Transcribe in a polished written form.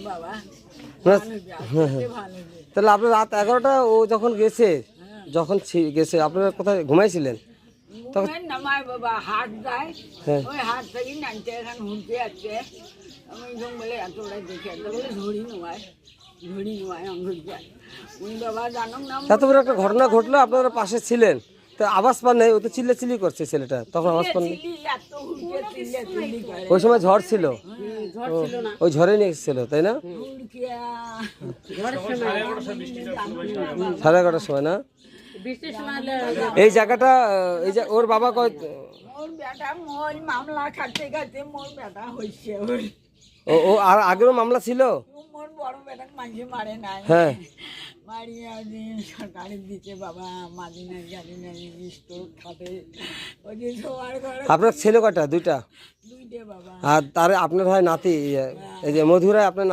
বাবা তাহলে আপনার রাত 11টা ও যখন গেছে, গেছে আপনারা কোথায় ঘুমাইছিলেন? নামায় বাবা হাট যায়, হ্যাঁ। ওই হাট থেকে নামতে এখন হুঁটতে আছে। আমি বলে এতটা দেখে এত বলে ঝড়ি নোয়ায় অঙ্গুর যায়। উনি বাবা জানো না এত বড় একটা ঘটনা ঘটলো, আপনারা পাশে ছিলেন, তো আওয়াজ পান নাই? ও তো চিল্লাচিল্লি করছে ছেলেটা, তখন আওয়াজ পান নাই? এত হুঁটে চিল্লি করে ওই সময় ঝড় ছিল, ওই ঝড়ে নিয়ে এসেছিল তাই না? হুড়কিয়া 11:30 সময় না? এই জায়গাটা, এই যে ওর বাবা কয় মোর বেটা মোর মামলা খাতে খাতে মোর বেটা হয়েছে। ওই ও আর আগেরও মামলা ছিল? মোর বড় বেটা মাঝে মারে নাই, হ্যাঁ। মারিয়া সরকারের দিচ্ছে বাবা মাঝে নাই জানি নাই স্টোর খাবে। ওই যে সবার ঘরে আপনার ছেলে কয়টা? দুইটা? দুইটে বাবা। আর তার আপনার হয় নাতি, এই যে মধুরায় আপনার নাতি।